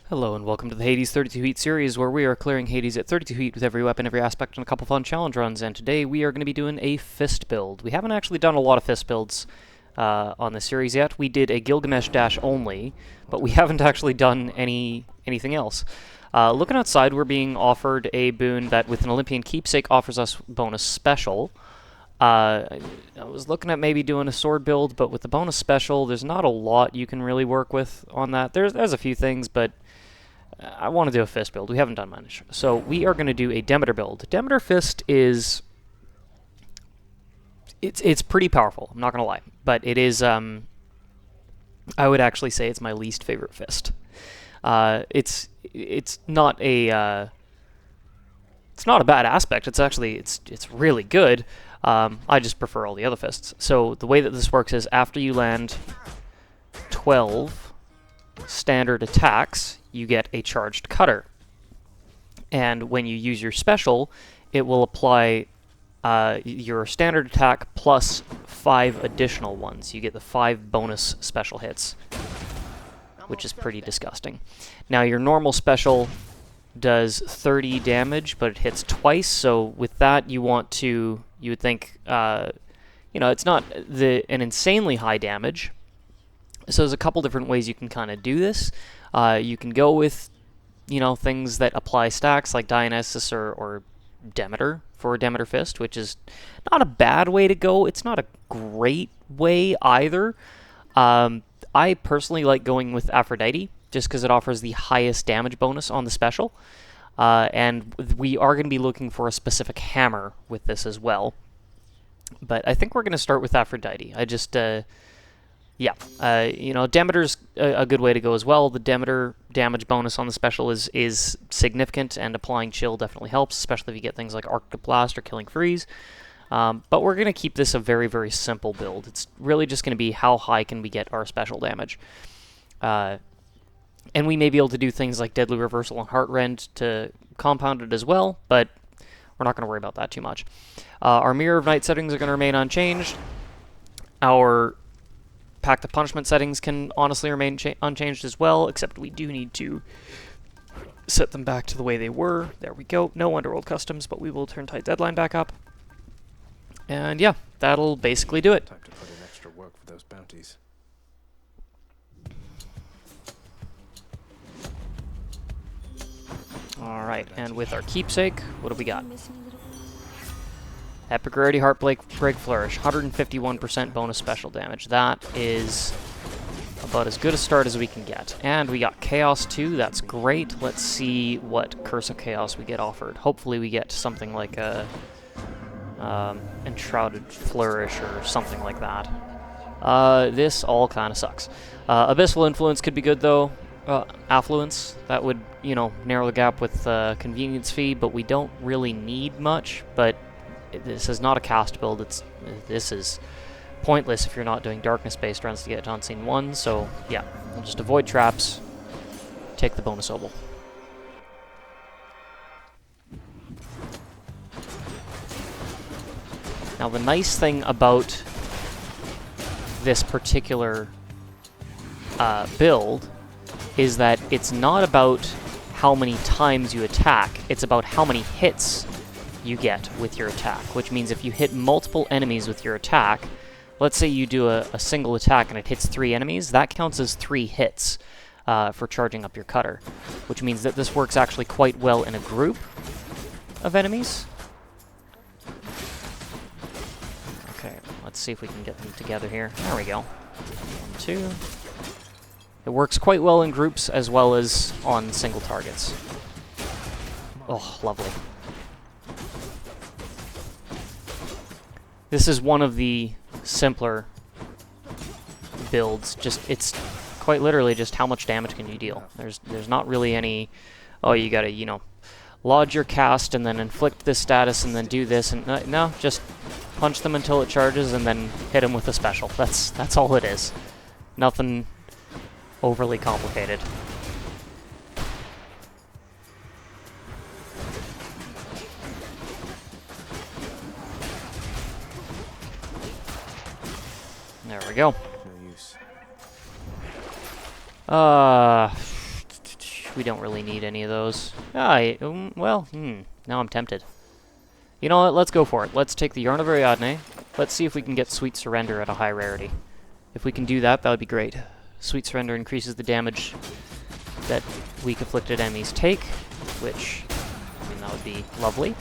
Hello and welcome to the Hades 32 Heat series, where we are clearing Hades at 32 heat with every weapon, every aspect, and a couple fun challenge runs. And today we are going to be doing a fist build. We haven't actually done a lot of fist builds on this series yet. We did a Gilgamesh dash only, but we haven't actually done anything else. Looking outside, we're being offered a boon that, with an Olympian keepsake, offers us bonus special. I was looking at maybe doing a sword build, but with the bonus special, there's not a lot you can really work with on that. There's a few things, but I want to do a fist build. We haven't done much. So we are going to do a Demeter build. Demeter Fist is... It's pretty powerful, I'm not going to lie. But it is... I would actually say it's my least favorite fist. It's not a... it's not a bad aspect. It's actually... It's really good. I just prefer all the other fists. So the way that this works is after you land 12 standard attacks, you get a charged cutter. And when you use your special, it will apply your standard attack plus 5 additional ones. You get the 5 bonus special hits, which is pretty disgusting. Now, your normal special does 30 damage, but it hits twice, so with that you would think, it's not an insanely high damage. So there's a couple different ways you can kind of do this. You can go with, things that apply stacks like Dionysus or Demeter for Demeter Fist, which is not a bad way to go. It's not a great way either. I personally like going with Aphrodite, just because it offers the highest damage bonus on the special. And we are going to be looking for a specific hammer with this as well. But I think we're going to start with Aphrodite. Demeter's a good way to go as well. The Demeter damage bonus on the special is significant, and applying chill definitely helps, especially if you get things like Arctic Blast or Killing Freeze. But we're going to keep this a very, very simple build. It's really just going to be how high can we get our special damage. And we may be able to do things like Deadly Reversal and Heart Rend to compound it as well, but we're not going to worry about that too much. Our Mirror of Night settings are going to remain unchanged. Our Pact of Punishment settings can honestly remain unchanged as well, except we do need to set them back to the way they were. There we go. No Underworld Customs, but we will turn Tight Deadline back up. And yeah, that'll basically do it. Time to put in extra work for those bounties. Alright, and with our keepsake, what do we got? Epic Rarity Heartbreak Flourish, 151% bonus special damage. That is about as good a start as we can get. And we got Chaos too, that's great. Let's see what Curse of Chaos we get offered. Hopefully we get something like a Enshrouded Flourish or something like that. This all kind of sucks. Abyssal Influence could be good though. Affluence, that would, narrow the gap with Convenience Fee, but we don't really need much. But this is not a cast build. This is pointless if you're not doing darkness-based runs to get Unseen 1, so yeah, we'll just avoid traps, take the bonus obol. Now the nice thing about this particular build is that it's not about how many times you attack, it's about how many hits you get with your attack, which means if you hit multiple enemies with your attack, let's say you do a single attack and it hits 3 enemies, that counts as 3 hits for charging up your cutter, which means that this works actually quite well in a group of enemies. Okay, let's see if we can get them together here. There we go. 1, 2... It works quite well in groups as well as on single targets. Oh, lovely. This is one of the simpler builds. It's quite literally just how much damage can you deal. There's not really any, oh, you gotta, lodge your cast and then inflict this status and then do this, and no, just punch them until it charges and then hit them with a special. That's all it is. Nothing overly complicated. There we go. No use. We don't really need any of those. Well, now I'm tempted. You know what, let's go for it. Let's take the Yarn of Ariadne. Let's see if we can get Sweet Surrender at a high rarity. If we can do that, that would be great. Sweet Surrender increases the damage that weak afflicted enemies take, which, I mean, that would be lovely.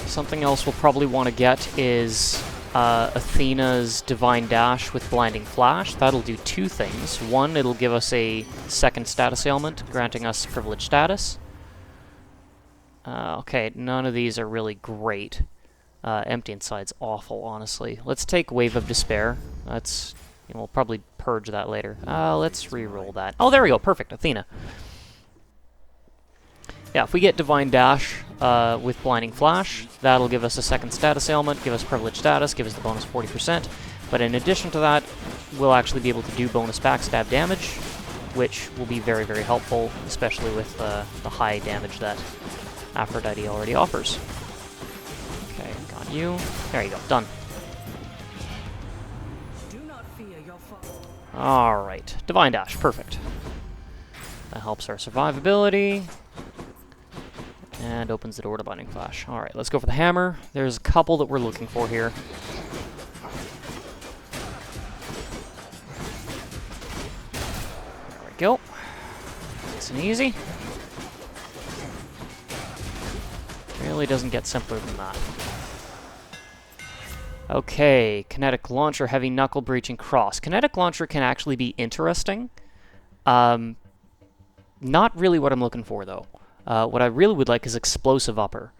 Something else we'll probably want to get is Athena's Divine Dash with Blinding Flash. That'll do two things. One, it'll give us a second status ailment, granting us privileged status. Okay, none of these are really great. Empty Inside's awful, honestly. Let's take Wave of Despair. That's... You know, we'll probably purge that later. Let's re-roll that. Oh, there we go. Perfect. Athena. Yeah, if we get Divine Dash with Blinding Flash, that'll give us a second status ailment, give us privileged status, give us the bonus 40%. But in addition to that, we'll actually be able to do bonus backstab damage, which will be very, very helpful, especially with the high damage that Aphrodite already offers. Okay, got you. There you go. Done. Alright. Divine Dash. Perfect. That helps our survivability. And opens the door to Blinding Flash. Alright, let's go for the hammer. There's a couple that we're looking for here. There we go. Nice and easy. Really doesn't get simpler than that. Okay, Kinetic Launcher, Heavy Knuckle, Breaching Cross. Kinetic Launcher can actually be interesting. Not really what I'm looking for, though. What I really would like is Explosive Upper.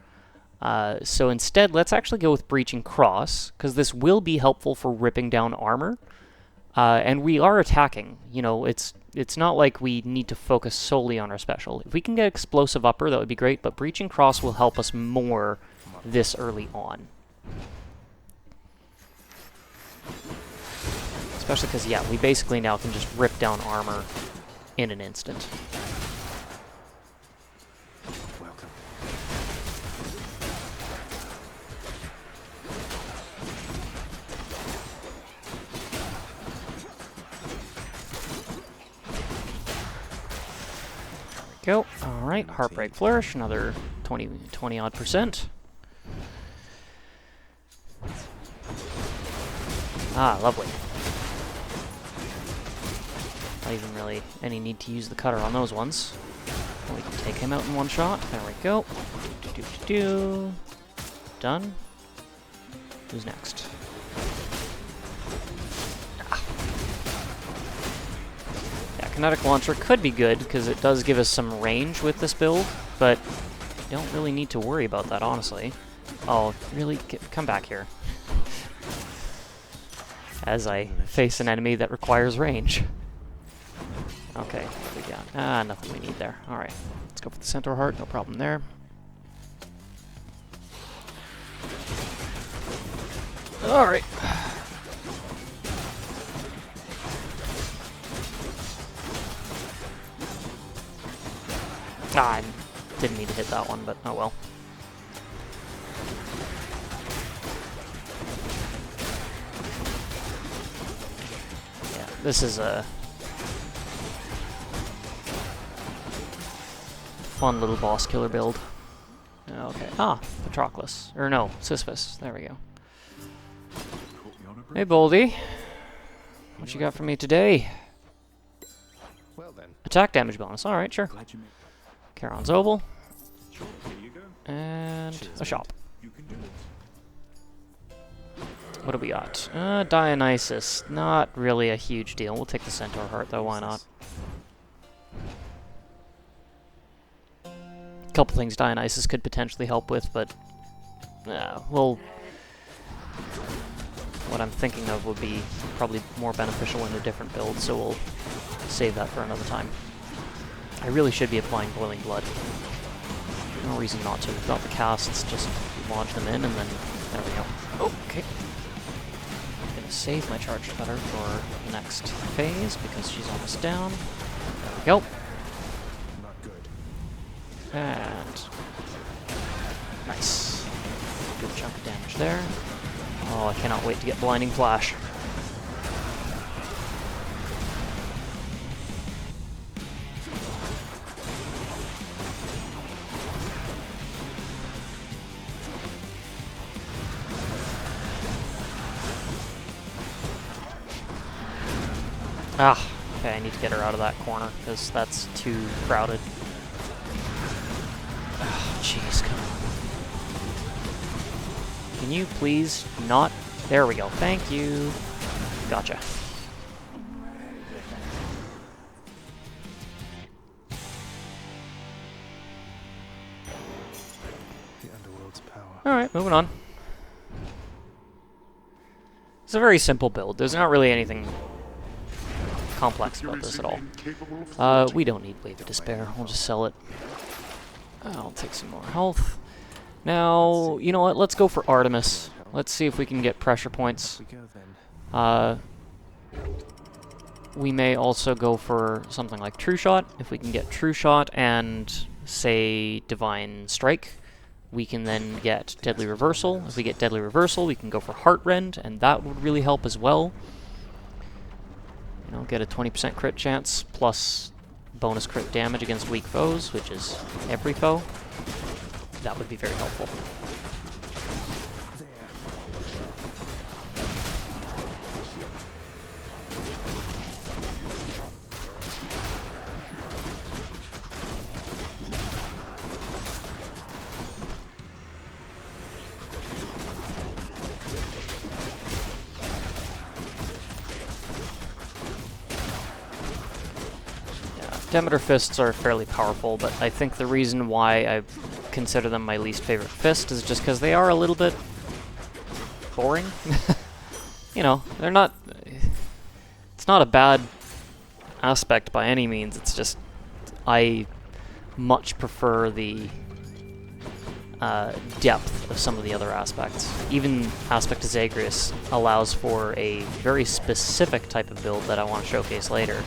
So instead, let's actually go with Breaching Cross, because this will be helpful for ripping down armor. And we are attacking. You know, it's not like we need to focus solely on our special. If we can get Explosive Upper, that would be great, but Breaching Cross will help us more this early on. Especially because, yeah, we basically now can just rip down armor in an instant. Welcome. There we go. Alright, Heartbreak Flourish, another 20 odd percent. Ah, lovely. Not even really any need to use the cutter on those ones. We can take him out in one shot. There we go. Done. Who's next? Ah. Yeah, Kinetic Launcher could be good, because it does give us some range with this build, but you don't really need to worry about that, honestly. Oh, really? Come back here. As I face an enemy that requires range. Okay, what we got? Nothing we need there. Alright, let's go for the Centaur Heart, no problem there. Alright. I didn't need to hit that one, but oh well. Yeah, this is a fun little boss killer build. Okay. Patroclus. Or no, Sisyphus. There we go. Hey, Boldy. What you got for me today? Well then. Attack damage bonus. Alright, sure. Charon's Oval. Sure, here you go. And Cheers, a shop. You can do it. What do we got? Dionysus. Not really a huge deal. We'll take the Centaur Heart, though. Why not? A couple things Dionysus could potentially help with, but well, what I'm thinking of would be probably more beneficial in a different build, so we'll save that for another time. I really should be applying Boiling Blood. No reason not to. Without the casts, just launch them in, and then there we go. Okay. I'm gonna save my Charged Cutter for the next phase, because she's almost down. There we go. And nice. Good chunk of damage there. Oh, I cannot wait to get Blinding Flash. Ah, okay, I need to get her out of that corner, because that's too crowded. Ah, jeez, come on. Can you please not... There we go, thank you. Gotcha. The underworld's power. Alright, moving on. It's a very simple build. There's not really anything complex about this at all. We don't need Wave of Despair. We'll just sell it. I'll take some more health. Now, you know what? Let's go for Artemis. Let's see if we can get pressure points. We go then. We may also go for something like True Shot. If we can get True Shot and, say, Divine Strike, we can then get Deadly Reversal. If we get Deadly Reversal, we can go for Heart Rend, and that would really help as well. You know, get a 20% crit chance, plus bonus crit damage against weak foes, which is every foe. That would be very helpful. Demeter Fists are fairly powerful, but I think the reason why I consider them my least favorite fist is just because they are a little bit boring. You know, they're not... It's not a bad aspect by any means, it's just I much prefer the depth of some of the other aspects. Even Aspect of Zagreus allows for a very specific type of build that I want to showcase later.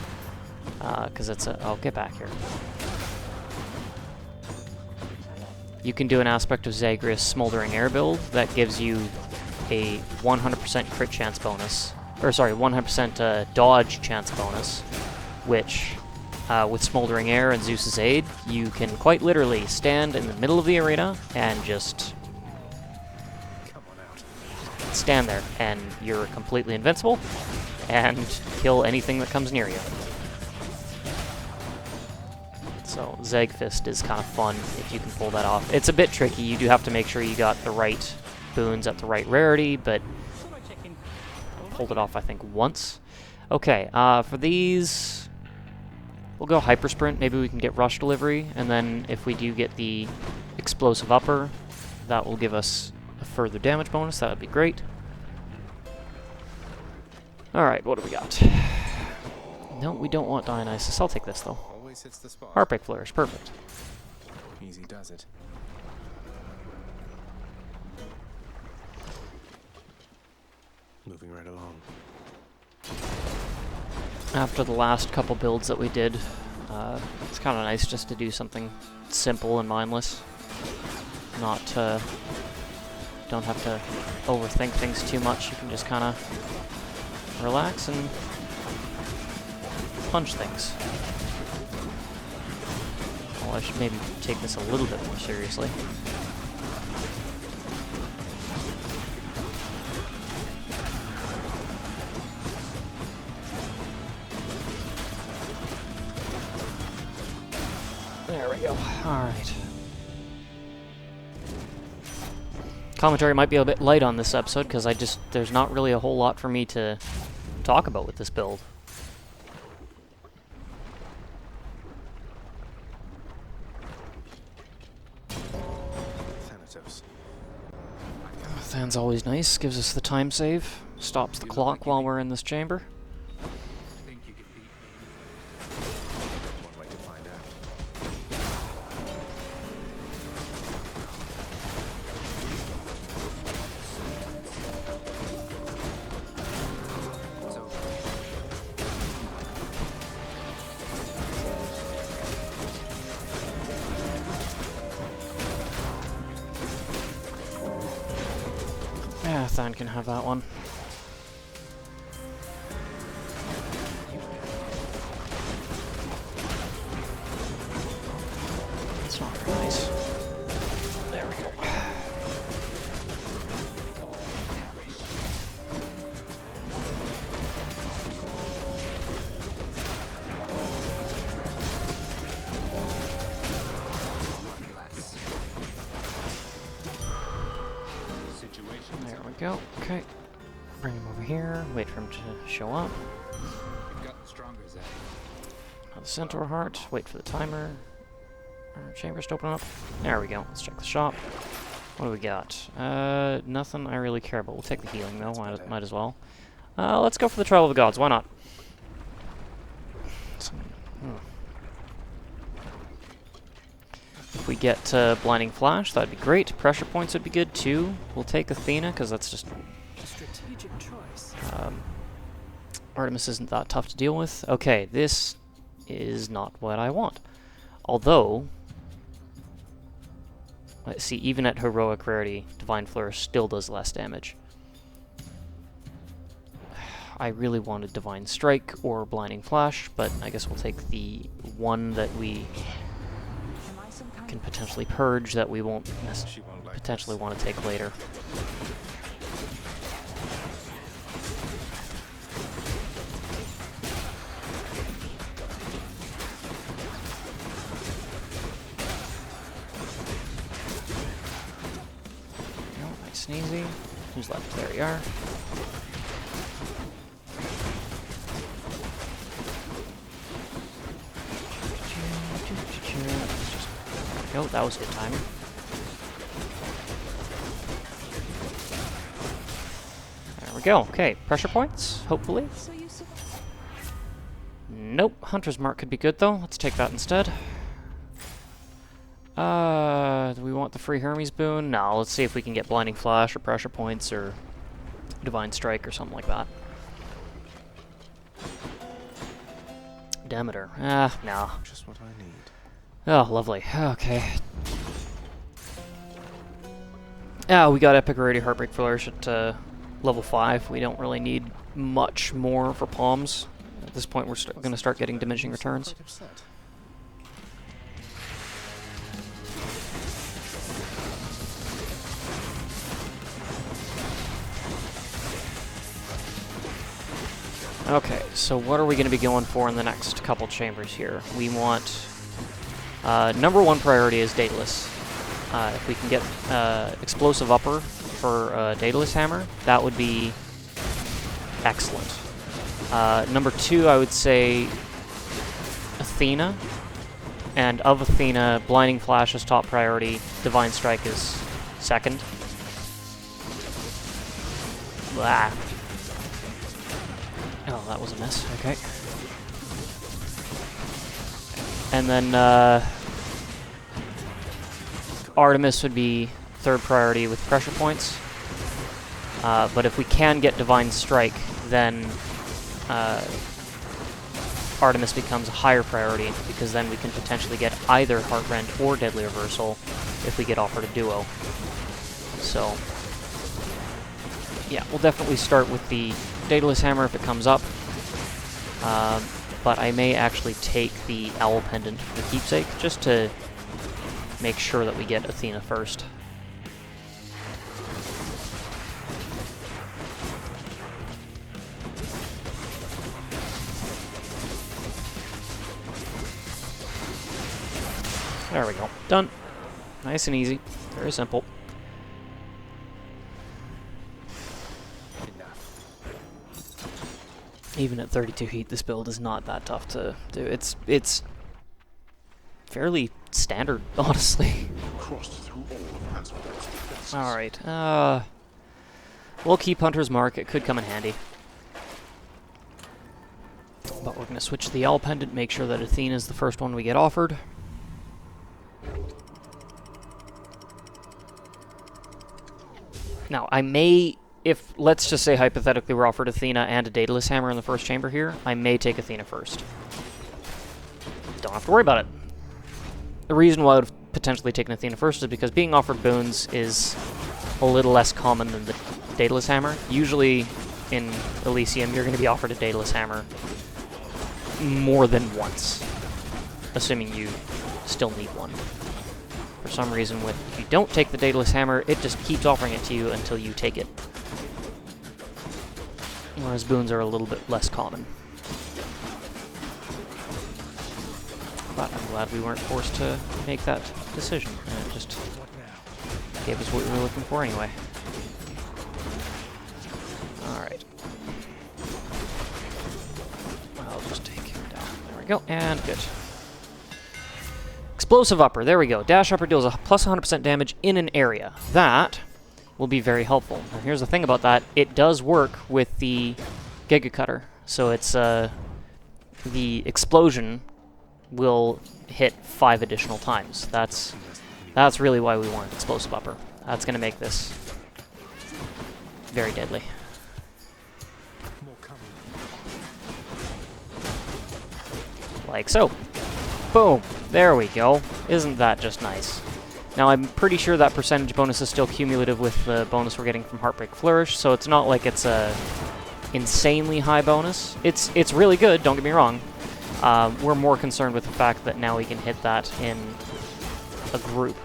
Because it's a... Oh, get back here. You can do an Aspect of Zagreus Smoldering Air build that gives you a 100% crit chance bonus. Or sorry, 100% dodge chance bonus, which, with Smoldering Air and Zeus's aid, you can quite literally stand in the middle of the arena and just stand there, and you're completely invincible, and kill anything that comes near you. So Zeg Fist is kind of fun if you can pull that off. It's a bit tricky. You do have to make sure you got the right boons at the right rarity, but I pulled it off, I think, once. Okay, for these, we'll go Hyper Sprint. Maybe we can get Rush Delivery, and then if we do get the Explosive Upper, that will give us a further damage bonus. That would be great. Alright, what do we got? No, we don't want Dionysus. I'll take this, though. Hits the spot. Heartbreak Flourish, perfect. Easy does it. Moving right along. After the last couple builds that we did, it's kind of nice just to do something simple and mindless. Not, don't have to overthink things too much. You can just kind of relax and punch things. I should maybe take this a little bit more seriously. There we go. Alright. Commentary might be a bit light on this episode because there's not really a whole lot for me to talk about with this build. Than's always nice, gives us the time save, stops the clock while we're in this chamber. One way to find out. Yeah, Than can have that one. It's not very nice. There we go. go. Okay. Bring him over here. Wait for him to show up. You've gotten stronger, Zach. Another Centaur Heart. Wait for the timer. Chambers to open up. There we go. Let's check the shop. What do we got? Nothing I really care about. We'll take the healing though. Might as well. Let's go for the Trial of the Gods. Why not? If we get Blinding Flash, that'd be great. Pressure points would be good too. We'll take Athena because that's just A strategic choice. Artemis isn't that tough to deal with. Okay, this is not what I want. Although, let's see, even at heroic rarity, Divine Flourish still does less damage. I really wanted Divine Strike or Blinding Flash, but I guess we'll take the one that we can potentially purge that we won't potentially want to take later. Nice and easy. Who's left? There you are. Oh, that was good timing. There we go. Okay, pressure points, hopefully. Nope, Hunter's Mark could be good though. Let's take that instead. Do we want the free Hermes boon? No, let's see if we can get Blinding Flash or pressure points or Divine Strike or something like that. Demeter. No. Just what I need. Oh, lovely. Okay. Yeah, we got Epic Rarity Heartbreak Flourish at level 5. We don't really need much more for palms. At this point, we're going to start getting diminishing returns. Okay, so what are we going to be going for in the next couple chambers here? We want... number 1 priority is Daedalus. If we can get Explosive Upper for Daedalus Hammer, that would be excellent. Number 2, I would say Athena. And of Athena, Blinding Flash is top priority, Divine Strike is second. Blah. Oh, that was a miss. Okay. And then Artemis would be 3rd priority with pressure points. But if we can get Divine Strike, then Artemis becomes a higher priority, because then we can potentially get either Heartrend or Deadly Reversal if we get offered a duo. So, yeah, we'll definitely start with the Daedalus Hammer if it comes up. But I may actually take the Owl Pendant for the keepsake, just to make sure that we get Athena first. There we go. Done. Nice and easy. Very simple. Even at 32 heat, this build is not that tough to do. It's fairly standard, honestly. Alright, we'll keep Hunter's Mark. It could come in handy. But we're going to switch to the Owl Pendant, make sure that Athena is the first one we get offered. Now, I may... If, let's just say, hypothetically, we're offered Athena and a Daedalus Hammer in the first chamber here, I may take Athena first. Don't have to worry about it. The reason why I would have potentially taken Athena first is because being offered boons is a little less common than the Daedalus Hammer. Usually, in Elysium, you're going to be offered a Daedalus Hammer more than once, assuming you still need one. For some reason, if you don't take the Daedalus Hammer, it just keeps offering it to you until you take it. Whereas boons are a little bit less common. But I'm glad we weren't forced to make that decision. And it just gave us what we were looking for anyway. we go, and good. Explosive upper, there we go. Dash upper deals a plus 100% damage in an area. That will be very helpful. Now here's the thing about that, it does work with the Giga Cutter. So it's, the explosion will hit 5 additional times. That's really why we want explosive upper. That's going to make this very deadly. More coming. Like so. Boom! There we go. Isn't that just nice? Now I'm pretty sure that percentage bonus is still cumulative with the bonus we're getting from Heartbreak Flourish, so it's not like it's a insanely high bonus. It's really good, don't get me wrong. We're more concerned with the fact that now we can hit that in a group.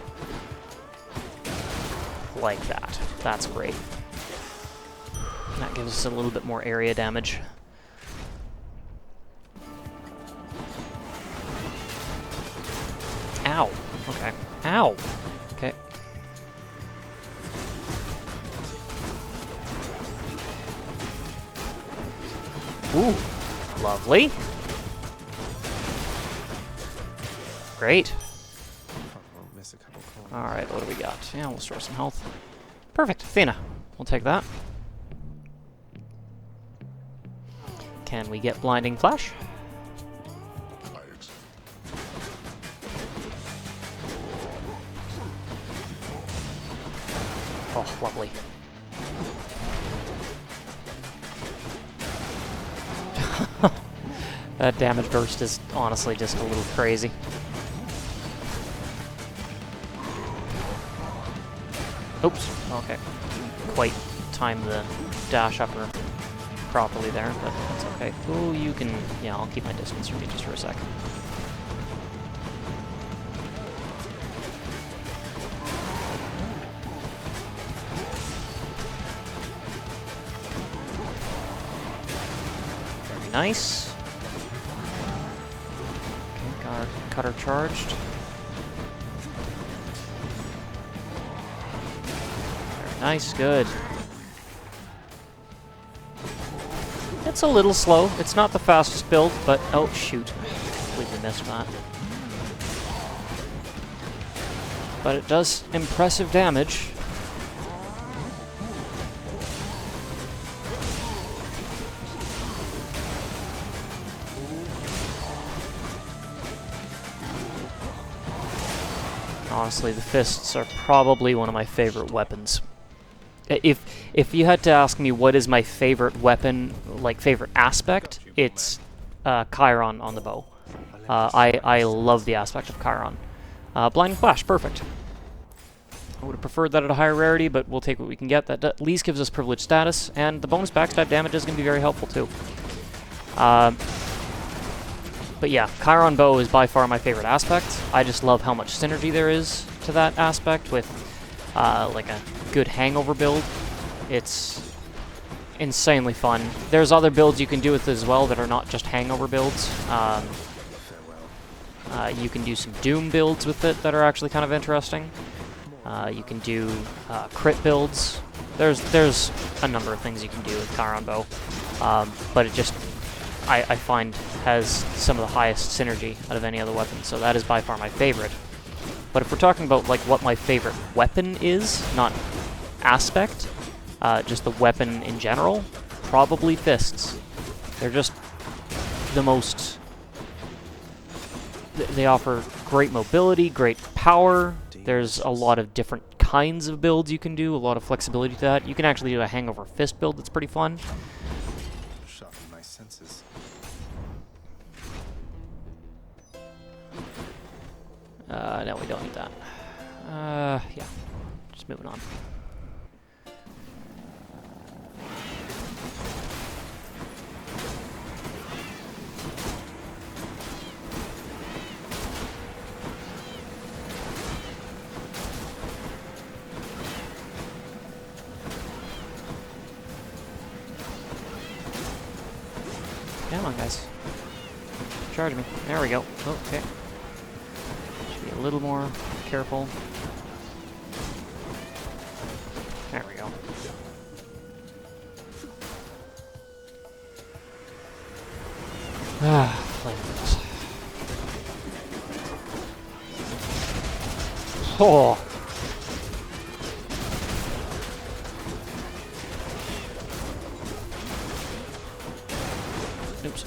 Like that. That's great. That gives us a little bit more area damage. Ow. Okay. Ow. Okay. Ooh. Lovely. Great. Won't miss a couple calls. Alright, what do we got? Yeah, we'll store some health. Perfect. Athena. We'll take that. Can we get Blinding Flash? Oh, lovely. That damage burst is honestly just a little crazy. Oops, okay. Didn't quite time the dash upper properly there, but that's okay. Ooh, you can... yeah, I'll keep my distance from you just for a sec. Very nice. Okay, got our cutter charged. Very nice, good. It's a little slow. It's not the fastest build, but... oh, shoot. Completely missed that. But it does impressive damage. Honestly, the fists are probably one of my favorite weapons. If you had to ask me what is my favorite weapon, like favorite aspect, it's Chiron on the bow. I love the aspect of Chiron. Blinding Flash, perfect. I would have preferred that at a higher rarity, but we'll take what we can get. That at least gives us privileged status, and the bonus backstab damage is going to be very helpful too. But yeah, Chiron bow is by far my favorite aspect. I just love how much synergy there is to that aspect with like a good hangover build. It's insanely fun. There's other builds you can do with it as well that are not just hangover builds. You can do some Doom builds with it that are actually kind of interesting. You can do crit builds. There's a number of things you can do with Chiron bow, but it just I find has some of the highest synergy out of any other weapon. So that is by far my favorite. But if we're talking about like what my favorite weapon is, not aspect, just the weapon in general, probably fists. They're just the most... they offer great mobility, great power. There's a lot of different kinds of builds you can do, a lot of flexibility to that. You can actually do a hangover fist build that's pretty fun. Sharpen my senses. No, we don't need that. Yeah. Just moving on. Come on, guys. Charge me. There we go. Okay. Should be a little more careful. There we go. Ah, play with this. Oh. Oops.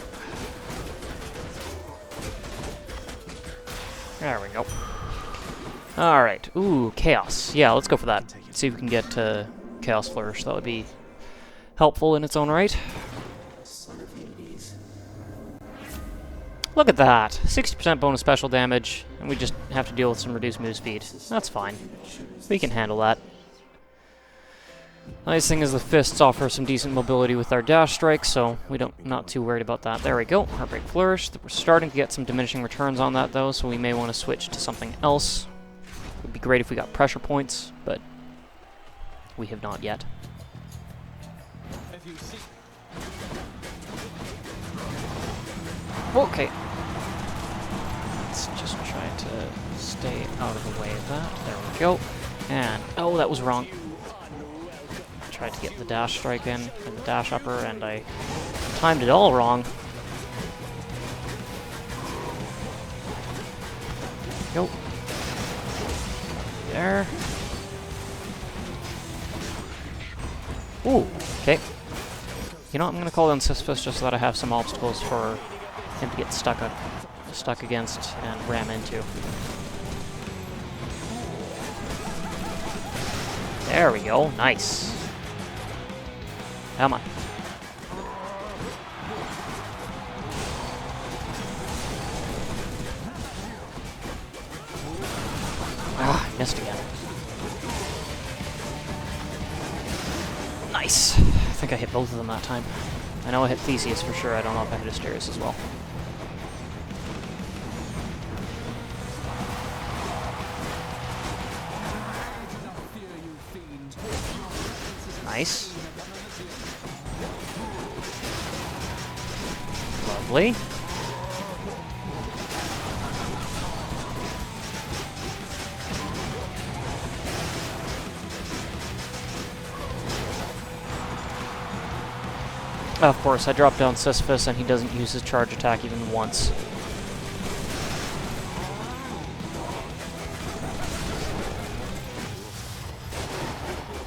There we go. Alright. Ooh, Chaos. Yeah, let's go for that. See if we can get Chaos Flourish. That would be helpful in its own right. Look at that! 60% bonus special damage, and we just have to deal with some reduced move speed. That's fine. We can handle that. Nice thing is the fists offer some decent mobility with our dash strike, so not too worried about that. There we go. Heartbreak Flourish. We're starting to get some diminishing returns on that though, so we may want to switch to something else. It would be great if we got pressure points, but we have not yet. Okay. Let's just try to stay out of the way of that. There we go. And, oh, that was wrong. Tried to get the dash strike in, and the dash upper, and I timed it all wrong. Go. There. Ooh, okay. You know what, I'm gonna call down Sisyphus just so that I have some obstacles for him to get stuck against and ram into. There we go, nice. Come on. Ah, missed again. Nice. I think I hit both of them that time. I know I hit Theseus for sure. I don't know if I hit Asterius as well. Nice. Lovely. Of course, I dropped down Sisyphus and he doesn't use his charge attack even once.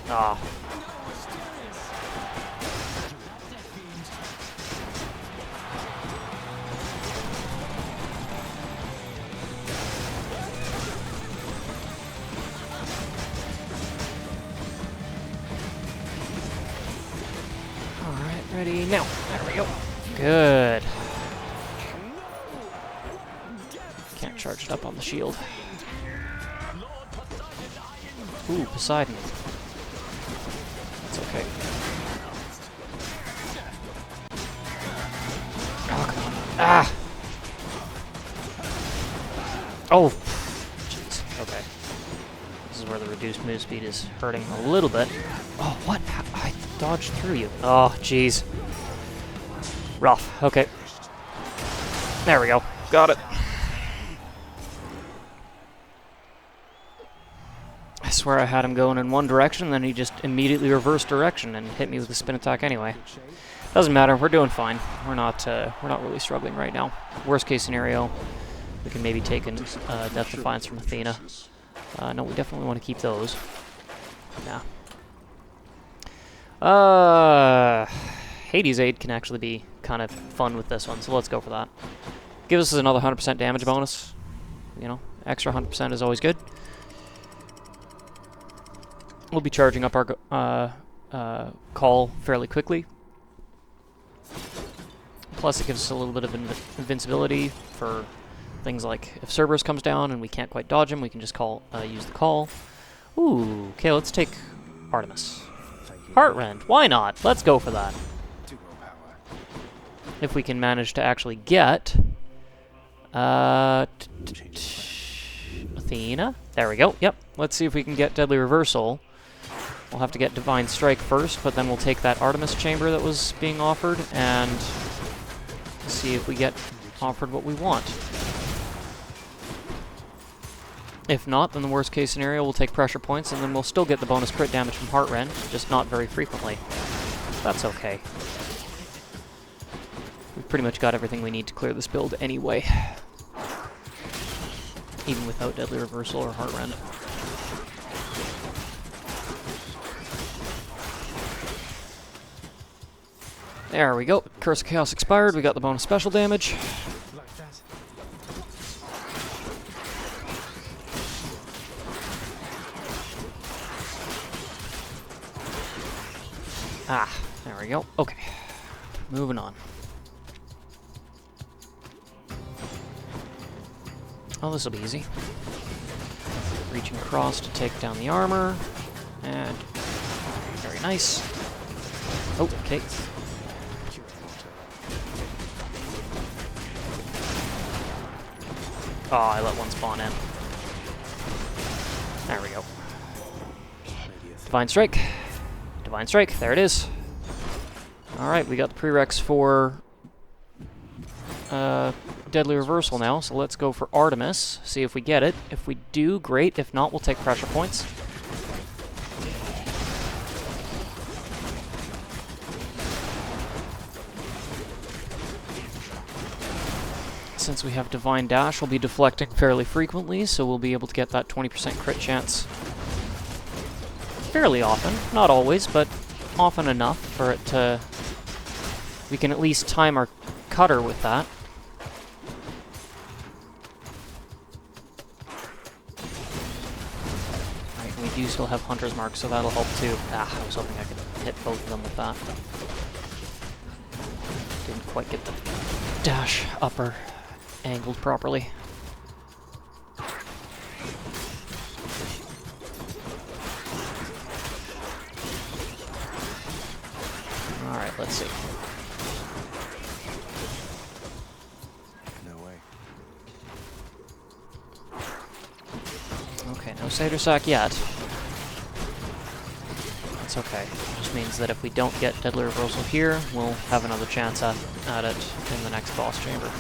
Ah. Ready now. There we go. Good. Can't charge it up on the shield. Ooh, Poseidon. That's okay. Oh, come on. Ah! Oh! Jeez. Okay. This is where the reduced move speed is hurting a little bit. Oh, what? I dodged through you. Oh, jeez. Rough. Okay. There we go. Got it. I swear I had him going in one direction, then he just immediately reversed direction and hit me with a spin attack anyway. Doesn't matter. We're doing fine. We're not really struggling right now. Worst case scenario, we can maybe take a Death Defiance from Athena. No, we definitely want to keep those. Nah. Hades' Aid can actually be kind of fun with this one, so let's go for that. Give us another 100% damage bonus. You know, extra 100% is always good. We'll be charging up our call fairly quickly. Plus it gives us a little bit of invincibility for things like if Cerberus comes down and we can't quite dodge him, we can just use the call. Ooh, okay, let's take Artemis. Heartrend, why not? Let's go for that. If we can manage to actually get Athena. There we go. Yep. Let's see if we can get Deadly Reversal. We'll have to get Divine Strike first, but then we'll take that Artemis Chamber that was being offered and see if we get offered what we want. If not, then the worst case scenario, we'll take pressure points, and then we'll still get the bonus crit damage from Heartrend, just not very frequently. That's okay. We've pretty much got everything we need to clear this build anyway. Even without Deadly Reversal or Heartrend. There we go. Curse of Chaos expired. We got the bonus special damage. Like that. Ah, there we go. Okay. Moving on. Oh, this will be easy. Reaching across to take down the armor. And very nice. Oh, okay. Oh, I let one spawn in. There we go. Divine Strike. Divine Strike, there it is. Alright, we got the prereqs for Deadly Reversal now, so let's go for Artemis, see if we get it. If we do, great. If not, we'll take pressure points. Since we have Divine Dash, we'll be deflecting fairly frequently, so we'll be able to get that 20% crit chance fairly often. Not always, but often enough for it to... We can at least time our cutter with that. Right, we do still have Hunter's Mark, so that'll help too. Ah, I was hoping I could hit both of them with that. Didn't quite get the dash upper angled properly. Alright, let's see. No way. Okay, no Satyr Sack yet. That's okay. It just means that if we don't get Deadly Reversal here, we'll have another chance at it in the next boss chamber.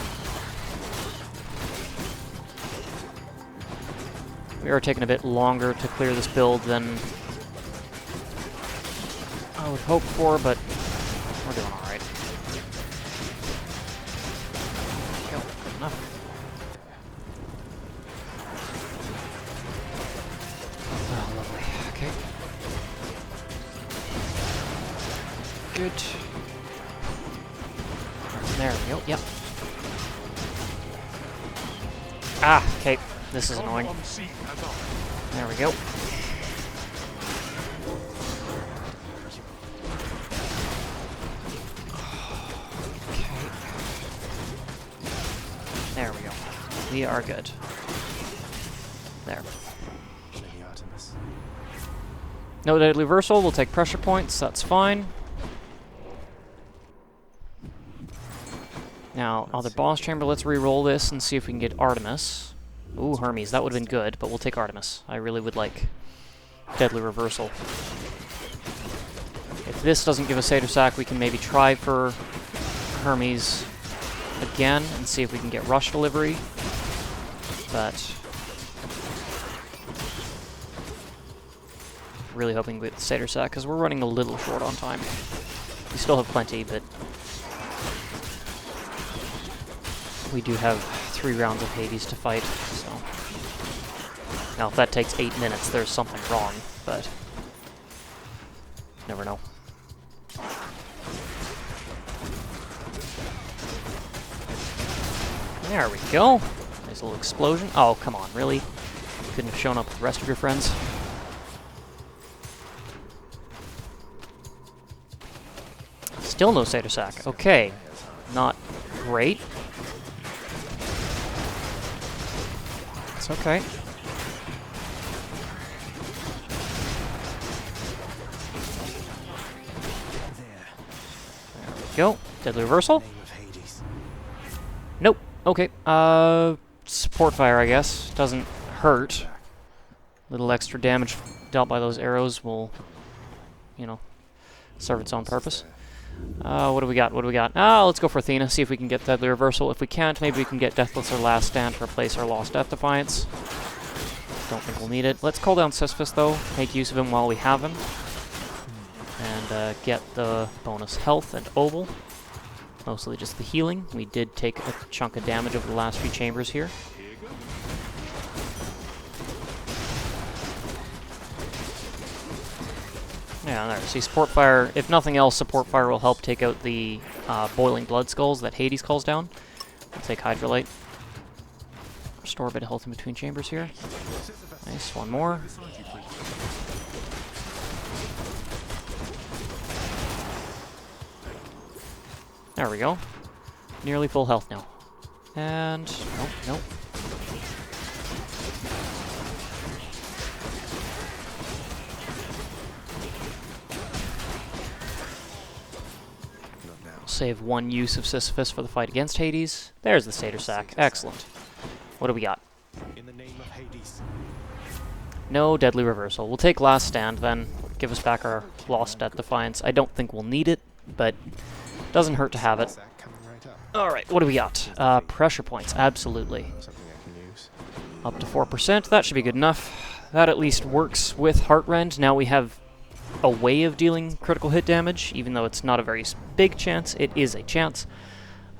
We are taking a bit longer to clear this build than I would hope for, but we're doing alright. Go, good enough. Oh, lovely. Okay. Good. There we go, yep. Ah, okay. This is annoying. There we go. Okay. There we go. We are good. There. Lady Artemis. No Deadly Reversal, we'll take pressure points, that's fine. Now, other boss chamber, let's re-roll this and see if we can get Artemis. Ooh, Hermes, that would have been good, but we'll take Artemis. I really would like Deadly Reversal. If this doesn't give us Satyr Sack, we can maybe try for Hermes again and see if we can get Rush Delivery. But really hoping with Satyr Sack, because we're running a little short on time. We still have plenty, but we do have 3 rounds of Hades to fight, so... Now, if that takes 8 minutes, there's something wrong, but... Never know. There we go. Nice little explosion. Oh, come on, really? Couldn't have shown up with the rest of your friends? Still no Satyr Sack. Okay. Not great. It's okay. There we go. Deadly Reversal. Nope. Okay. Support fire, I guess. Doesn't hurt. Little extra damage dealt by those arrows will, you know, serve its own purpose. What do we got? What do we got? Let's go for Athena, see if we can get Deadly Reversal. If we can't, maybe we can get Deathless or Last Stand to replace our Lost Death Defiance. Don't think we'll need it. Let's call down Sisyphus, though. Make use of him while we have him. And get the bonus health and Oval. Mostly just the healing. We did take a chunk of damage over the last few chambers here. Yeah, there. See, support fire. If nothing else, support fire will help take out the boiling blood skulls that Hades calls down. We'll take Hydrolite. Restore a bit of health in between chambers here. Nice, one more. There we go. Nearly full health now. And... nope, nope. Save one use of Sisyphus for the fight against Hades. There's the Satyr Sack. Excellent. What do we got? In the name of Hades. No deadly reversal. We'll take Last Stand then. Give us back our lost at Defiance. I don't think we'll need it, but doesn't hurt to have it. Alright, what do we got? Pressure points. Absolutely. Up to 4%. That should be good enough. That at least works with Heartrend. Now we have a way of dealing critical hit damage, even though it's not a very big chance. It is a chance.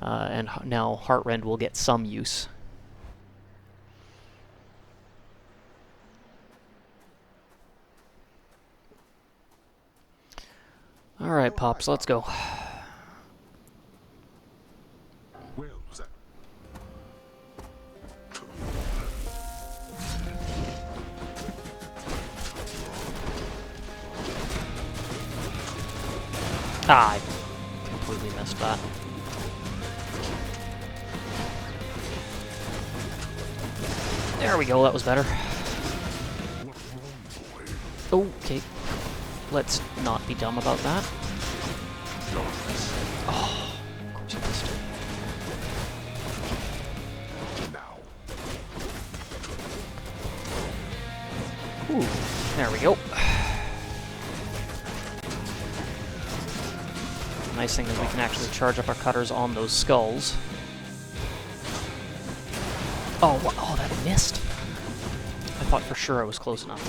And now Heartrend will get some use. Alright, Pops, let's go. Ah, I completely missed that. There we go, that was better. Okay. Let's not be dumb about that. Oh, of course I missed it. Ooh, there we go. Nice thing is we can actually charge up our cutters on those skulls. Oh, what? Oh, that missed. I thought for sure I was close enough.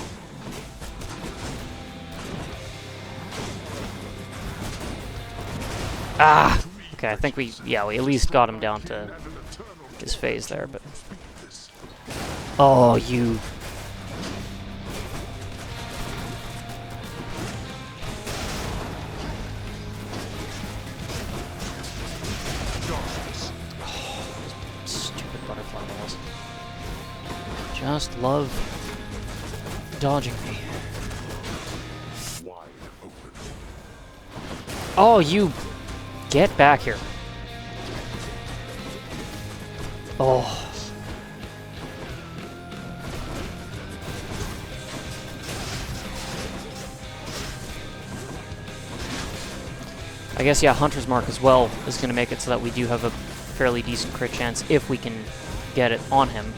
Ah! Okay, I think we at least got him down to his phase there, but... Oh, you... Stupid butterfly balls. Just love dodging me. Oh, you... Get back here. Oh. I guess, yeah, Hunter's Mark as well is going to make it so that we do have a fairly decent crit chance if we can get it on him.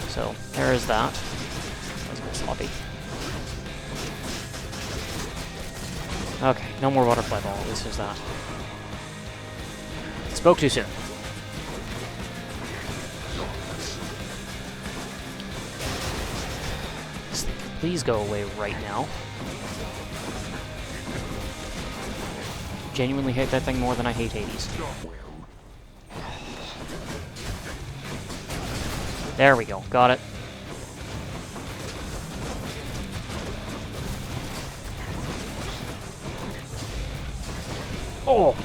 So, there is that. That was a bit sloppy. Okay, no more butterfly ball, at least there's that. Spoke too soon. This thing can please go away right now. Genuinely hate that thing more than I hate Hades. There we go, got it. Oh!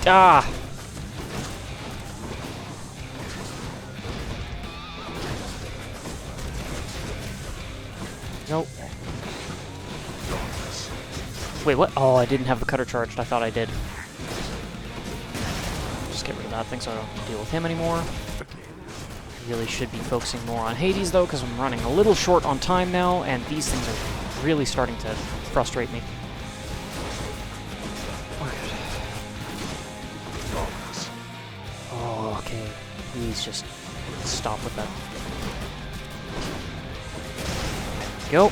Ah! Nope. Wait, what? Oh, I didn't have the cutter charged. I thought I did. Just get rid of that thing so I don't have to deal with him anymore. Really should be focusing more on Hades, though, because I'm running a little short on time now, and these things are really starting to frustrate me. Okay, please just stop with that. Go.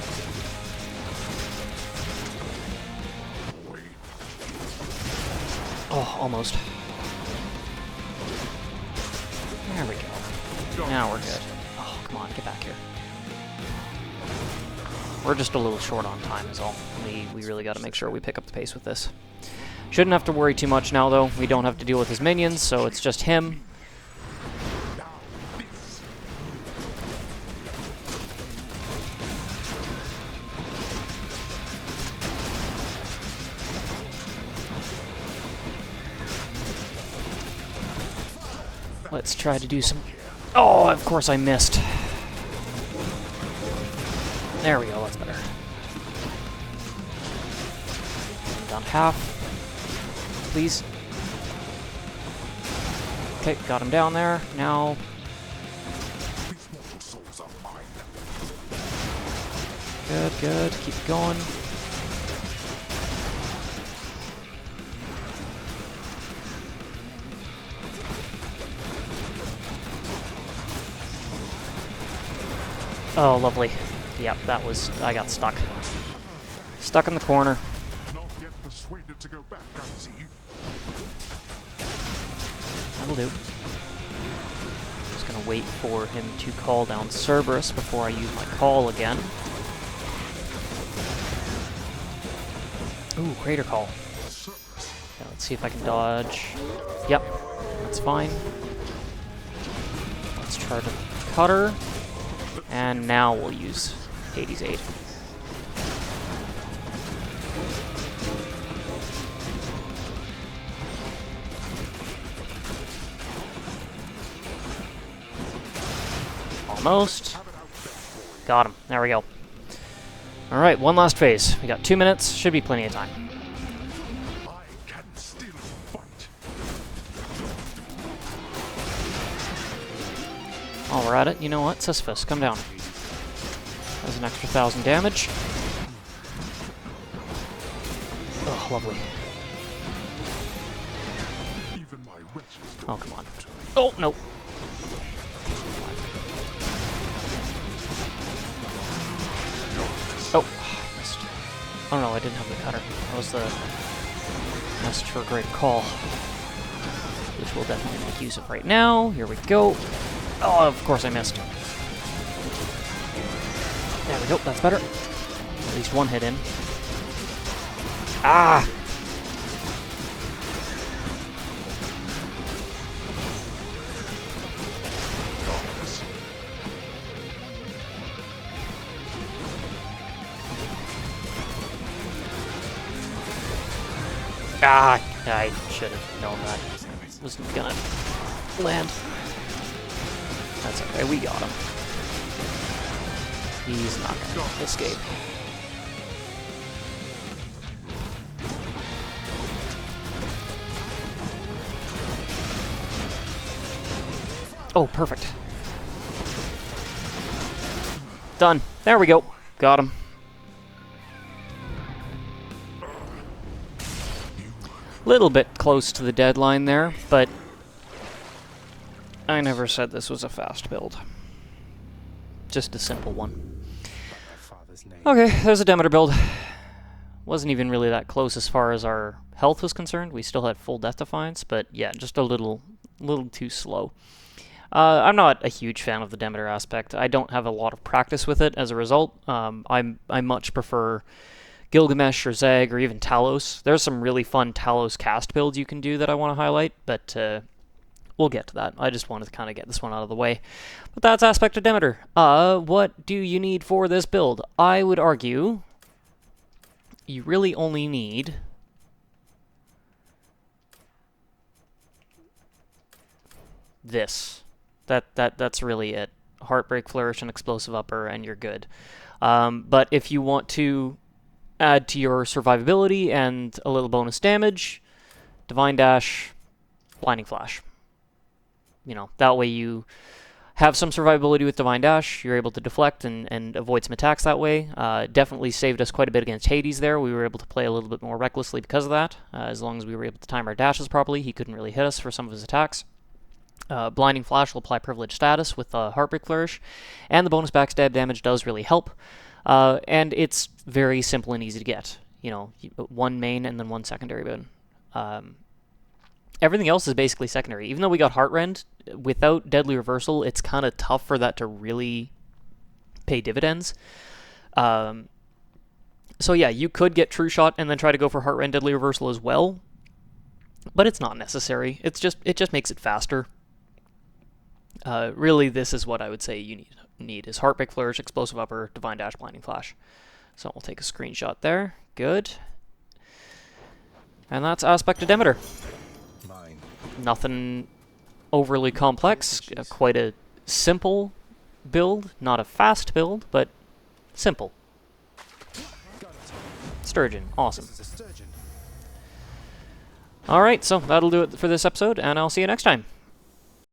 Oh, almost. There we go. Now we're good. Oh, come on, get back here. We're just a little short on time is all. We really got to make sure we pick up the pace with this. Shouldn't have to worry too much now, though. We don't have to deal with his minions, so it's just him. Let's try to do some... Oh, of course I missed. There we go, that's better. Down half. Please. Okay, got him down there. Now... Good, good. Keep it going. Oh, lovely. Yep, that was... I got stuck. Stuck in the corner. Not yet persuaded to go back, I see. That'll do. Just gonna wait for him to call down Cerberus before I use my call again. Ooh, Crater Call. Yeah, let's see if I can dodge. Yep, that's fine. Let's try to cutter. And now we'll use Hades' Aid. Almost. Got him. There we go. Alright, one last phase. We got 2 minutes. Should be plenty of time. I can still fight. While we're at it, you know what? Sisyphus, come down. That's an extra 1,000 damage. Oh, lovely. Even my wretches Oh, come on. Oh, no. Oh, missed. Oh no, I didn't have the cutter. That was the message for a great call. Which we'll definitely make use of right now. Here we go. Oh, of course I missed. There we go, that's better. At least one hit in. Ah! Ah, I should have known that. Wasn't gonna land. That's okay, we got him. He's not gonna escape. Oh, perfect. Done. There we go. Got him. Little bit close to the deadline there, but I never said this was a fast build. Just a simple one. My father's name. Okay, there's a Demeter build. Wasn't even really that close as far as our health was concerned. We still had full Death Defiance, but yeah, just a little too slow. I'm not a huge fan of the Demeter aspect. I don't have a lot of practice with it as a result. I much prefer Gilgamesh or Zeg or even Talos. There's some really fun Talos cast builds you can do that I want to highlight, but we'll get to that. I just wanted to kind of get this one out of the way. But that's aspect of Demeter. What do you need for this build? I would argue you really only need this. That's really it. Heartbreak, Flourish, and Explosive Upper, and you're good. But if you want to add to your survivability and a little bonus damage, Divine Dash, Blinding Flash. You know, that way you have some survivability with Divine Dash, you're able to deflect and avoid some attacks that way. Definitely saved us quite a bit against Hades there. We were able to play a little bit more recklessly because of that. As long as we were able to time our dashes properly, he couldn't really hit us for some of his attacks. Blinding Flash will apply Privileged Status with Heartbreak Flourish, and the bonus backstab damage does really help. And it's very simple and easy to get. You know, one main and then one secondary boon. Everything else is basically secondary. Even though we got Heartrend, without Deadly Reversal, it's kind of tough for that to really pay dividends. So yeah, you could get True Shot and then try to go for Heartrend Deadly Reversal as well, but it's not necessary. It just makes it faster. Really, this is what I would say you need is Heartbreak Flourish, Explosive Upper, Divine Dash, Blinding Flash. So we'll take a screenshot there. Good. And that's Aspect of Demeter. Mine. Nothing overly complex, quite a simple build, not a fast build, but simple. Sturgeon, awesome. This is a sturgeon. Alright, so that'll do it for this episode, and I'll see you next time.